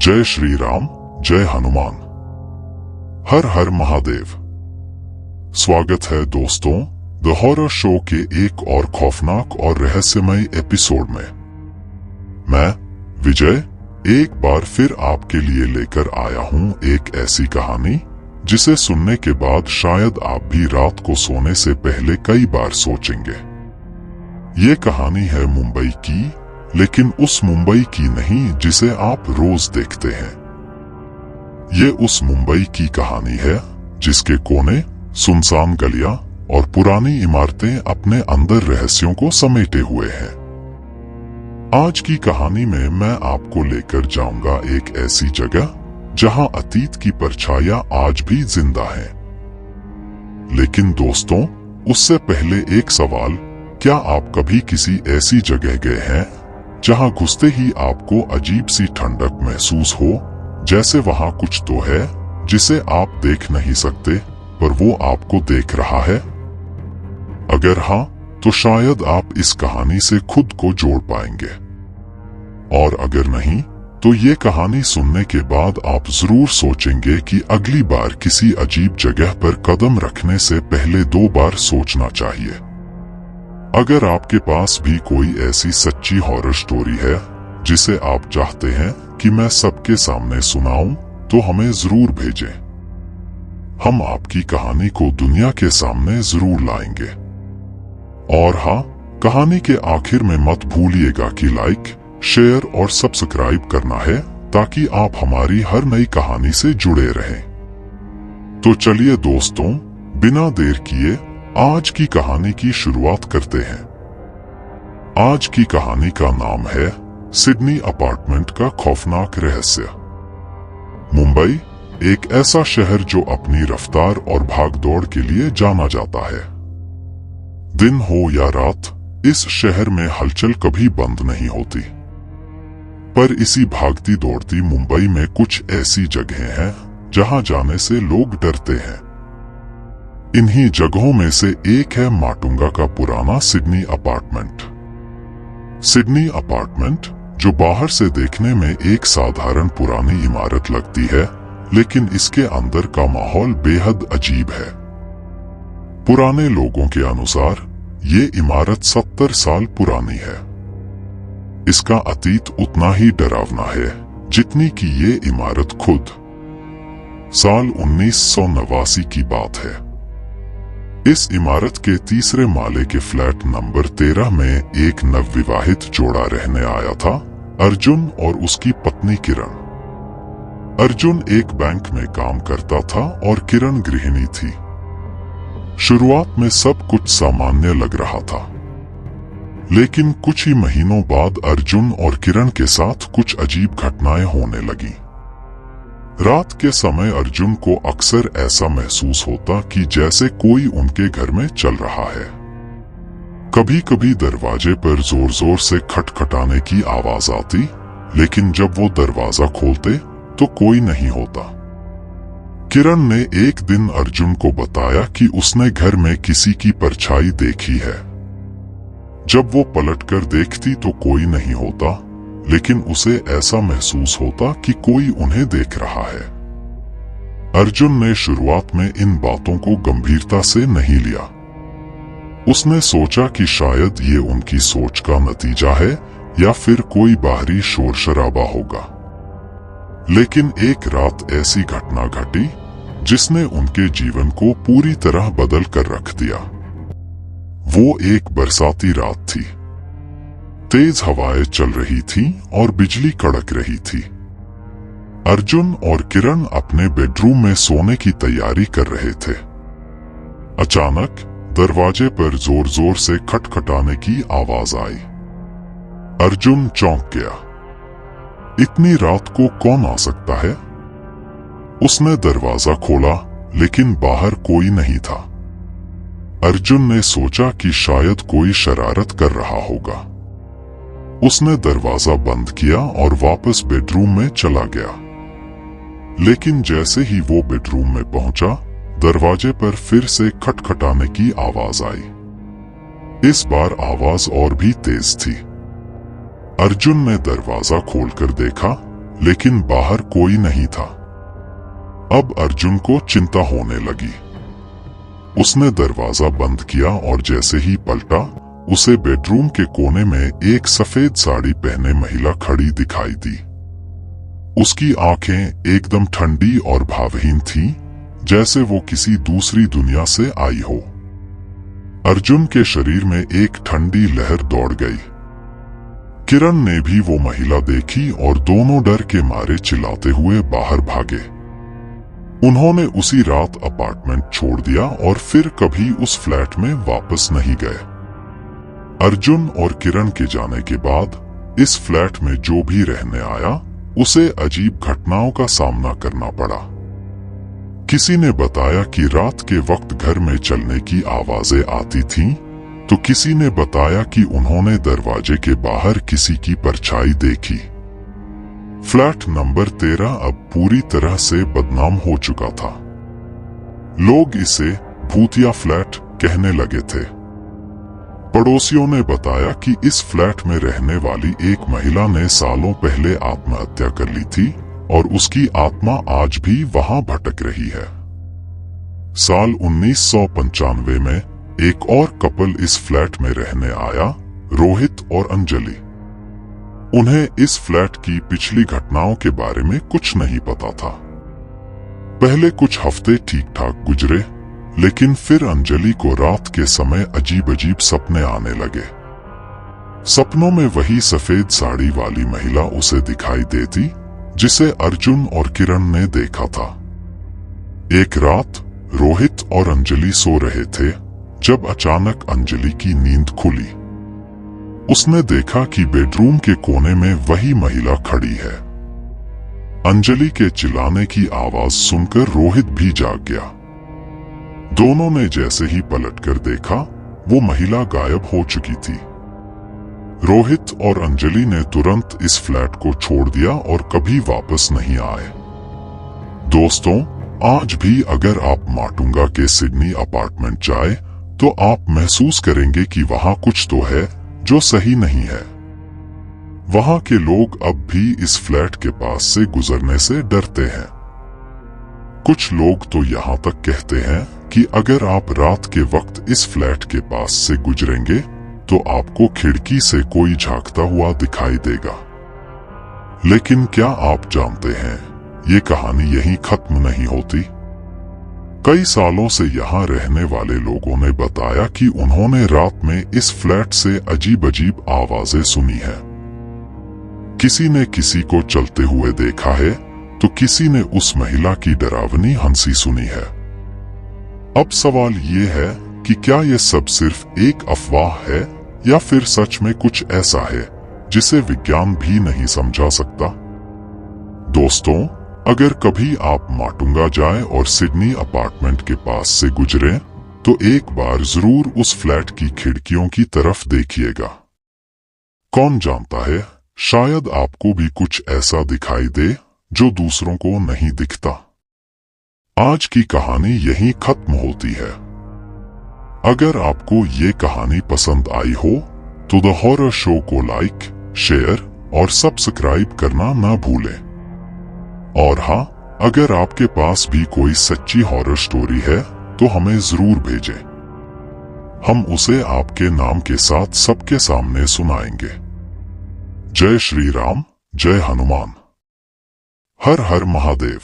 जय श्री राम, जय हनुमान। हर हर महादेव। स्वागत है दोस्तों द हॉरर शो के एक और खौफनाक और रहस्यमय एपिसोड में। मैं विजय एक बार फिर आपके लिए लेकर आया हूं एक ऐसी कहानी जिसे सुनने के बाद शायद आप भी रात को सोने से पहले कई बार सोचेंगे। ये कहानी है मुंबई की, लेकिन उस मुंबई की नहीं जिसे आप रोज देखते हैं। ये उस मुंबई की कहानी है जिसके कोने, सुनसान गलियां और पुरानी इमारतें अपने अंदर रहस्यों को समेटे हुए हैं। आज की कहानी में मैं आपको लेकर जाऊंगा एक ऐसी जगह जहां अतीत की परछाइयां आज भी जिंदा हैं। लेकिन दोस्तों, उससे पहले एक सवाल, क्या आप कभी किसी ऐसी जगह गए हैं जहां घुसते ही आपको अजीब सी ठंडक महसूस हो, जैसे वहां कुछ तो है जिसे आप देख नहीं सकते पर वो आपको देख रहा है? अगर हाँ, तो शायद आप इस कहानी से खुद को जोड़ पाएंगे, और अगर नहीं तो ये कहानी सुनने के बाद आप जरूर सोचेंगे कि अगली बार किसी अजीब जगह पर कदम रखने से पहले 2 बार सोचना चाहिए। अगर आपके पास भी कोई ऐसी सच्ची हॉरर स्टोरी है जिसे आप चाहते हैं कि मैं सबके सामने सुनाऊं, तो हमें जरूर भेजें। हम आपकी कहानी को दुनिया के सामने जरूर लाएंगे। और हाँ, कहानी के आखिर में मत भूलिएगा कि लाइक, शेयर और सब्सक्राइब करना है ताकि आप हमारी हर नई कहानी से जुड़े रहें। तो चलिए दोस्तों, बिना देर किए आज की कहानी की शुरुआत करते हैं। आज की कहानी का नाम है सिडनी अपार्टमेंट का खौफनाक रहस्य। मुंबई एक ऐसा शहर जो अपनी रफ्तार और भागदौड़ के लिए जाना जाता है। दिन हो या रात, इस शहर में हलचल कभी बंद नहीं होती। पर इसी भागती दौड़ती मुंबई में कुछ ऐसी जगहें हैं जहां जाने से लोग डरते हैं। इन्हीं जगहों में से एक है माटुंगा का पुराना सिडनी अपार्टमेंट। सिडनी अपार्टमेंट, जो बाहर से देखने में एक साधारण पुरानी इमारत लगती है, लेकिन इसके अंदर का माहौल बेहद अजीब है। पुराने लोगों के अनुसार ये इमारत 70 साल पुरानी है। इसका अतीत उतना ही डरावना है जितनी कि ये इमारत खुद। साल 1989 की बात है। इस इमारत के तीसरे माले के फ्लैट नंबर 13 में एक नवविवाहित जोड़ा रहने आया था, अर्जुन और उसकी पत्नी किरण। अर्जुन एक बैंक में काम करता था और किरण गृहिणी थी। शुरुआत में सब कुछ सामान्य लग रहा था, लेकिन कुछ ही महीनों बाद अर्जुन और किरण के साथ कुछ अजीब घटनाएं होने लगी। रात के समय अर्जुन को अक्सर ऐसा महसूस होता कि जैसे कोई उनके घर में चल रहा है। कभी कभी दरवाजे पर जोर जोर से खटखटाने की आवाज आती, लेकिन जब वो दरवाजा खोलते तो कोई नहीं होता। किरण ने एक दिन अर्जुन को बताया कि उसने घर में किसी की परछाई देखी है। जब वो पलटकर देखती तो कोई नहीं होता, लेकिन उसे ऐसा महसूस होता कि कोई उन्हें देख रहा है। अर्जुन ने शुरुआत में इन बातों को गंभीरता से नहीं लिया। उसने सोचा कि शायद ये उनकी सोच का नतीजा है या फिर कोई बाहरी शोर शराबा होगा। लेकिन एक रात ऐसी घटना घटी जिसने उनके जीवन को पूरी तरह बदल कर रख दिया। वो एक बरसाती रात थी। तेज हवाएं चल रही थीं और बिजली कड़क रही थी। अर्जुन और किरण अपने बेडरूम में सोने की तैयारी कर रहे थे। अचानक दरवाजे पर जोर जोर से खटखटाने की आवाज आई। अर्जुन चौंक गया। इतनी रात को कौन आ सकता है? उसने दरवाजा खोला, लेकिन बाहर कोई नहीं था। अर्जुन ने सोचा कि शायद कोई शरारत कर रहा होगा। उसने दरवाजा बंद किया और वापस बेडरूम में चला गया। लेकिन जैसे ही वो बेडरूम में पहुंचा, दरवाजे पर फिर से खटखटाने की आवाज आई। इस बार आवाज और भी तेज थी। अर्जुन ने दरवाजा खोलकर देखा, लेकिन बाहर कोई नहीं था। अब अर्जुन को चिंता होने लगी। उसने दरवाजा बंद किया और जैसे ही पलटा, उसे बेडरूम के कोने में एक सफेद साड़ी पहने महिला खड़ी दिखाई दी। उसकी आंखें एकदम ठंडी और भावहीन थीं, जैसे वो किसी दूसरी दुनिया से आई हो। अर्जुन के शरीर में एक ठंडी लहर दौड़ गई। किरण ने भी वो महिला देखी और दोनों डर के मारे चिल्लाते हुए बाहर भागे। उन्होंने उसी रात अपार्टमेंट छोड़ दिया और फिर कभी उस फ्लैट में वापस नहीं गए। अर्जुन और किरण के जाने के बाद इस फ्लैट में जो भी रहने आया, उसे अजीब घटनाओं का सामना करना पड़ा। किसी ने बताया कि रात के वक्त घर में चलने की आवाजें आती थीं, तो किसी ने बताया कि उन्होंने दरवाजे के बाहर किसी की परछाई देखी। फ्लैट नंबर 13 अब पूरी तरह से बदनाम हो चुका था। लोग इसे भूतिया फ्लैट कहने लगे थे। पड़ोसियों ने बताया कि इस फ्लैट में रहने वाली एक महिला ने सालों पहले आत्महत्या कर ली थी और उसकी आत्मा आज भी वहां भटक रही है। साल 1995 में एक और कपल इस फ्लैट में रहने आया, रोहित और अंजलि। उन्हें इस फ्लैट की पिछली घटनाओं के बारे में कुछ नहीं पता था। पहले कुछ हफ्ते ठीक ठाक गुजरे, लेकिन फिर अंजलि को रात के समय अजीब अजीब सपने आने लगे। सपनों में वही सफेद साड़ी वाली महिला उसे दिखाई देती, जिसे अर्जुन और किरण ने देखा था। एक रात रोहित और अंजलि सो रहे थे, जब अचानक अंजलि की नींद खुली। उसने देखा कि बेडरूम के कोने में वही महिला खड़ी है। अंजलि के चिल्लाने की आवाज सुनकर रोहित भी जाग गया। दोनों ने जैसे ही पलटकर देखा, वो महिला गायब हो चुकी थी। रोहित और अंजलि ने तुरंत इस फ्लैट को छोड़ दिया और कभी वापस नहीं आए। दोस्तों, आज भी अगर आप माटुंगा के सिडनी अपार्टमेंट जाए, तो आप महसूस करेंगे कि वहां कुछ तो है जो सही नहीं है। वहां के लोग अब भी इस फ्लैट के पास से गुजरने से डरते हैं। कुछ लोग तो यहाँ तक कहते हैं कि अगर आप रात के वक्त इस फ्लैट के पास से गुजरेंगे, तो आपको खिड़की से कोई झांकता हुआ दिखाई देगा। लेकिन क्या आप जानते हैं, ये कहानी यहीं खत्म नहीं होती। कई सालों से यहाँ रहने वाले लोगों ने बताया कि उन्होंने रात में इस फ्लैट से अजीब अजीब आवाजें सुनी है। किसी ने किसी को चलते हुए देखा है, तो किसी ने उस महिला की डरावनी हंसी सुनी है। अब सवाल ये है कि क्या ये सब सिर्फ एक अफवाह है या फिर सच में कुछ ऐसा है जिसे विज्ञान भी नहीं समझा सकता। दोस्तों, अगर कभी आप माटुंगा जाएं और सिडनी अपार्टमेंट के पास से गुजरें, तो एक बार जरूर उस फ्लैट की खिड़कियों की तरफ देखिएगा। कौन जानता है, शायद आपको भी कुछ ऐसा दिखाई दे जो दूसरों को नहीं दिखता। आज की कहानी यहीं खत्म होती है। अगर आपको ये कहानी पसंद आई हो, तो द हॉरर शो को लाइक, शेयर और सब्सक्राइब करना ना भूलें। और हाँ, अगर आपके पास भी कोई सच्ची हॉरर स्टोरी है, तो हमें जरूर भेजें। हम उसे आपके नाम के साथ सबके सामने सुनाएंगे। जय श्री राम, जय हनुमान। हर हर महादेव।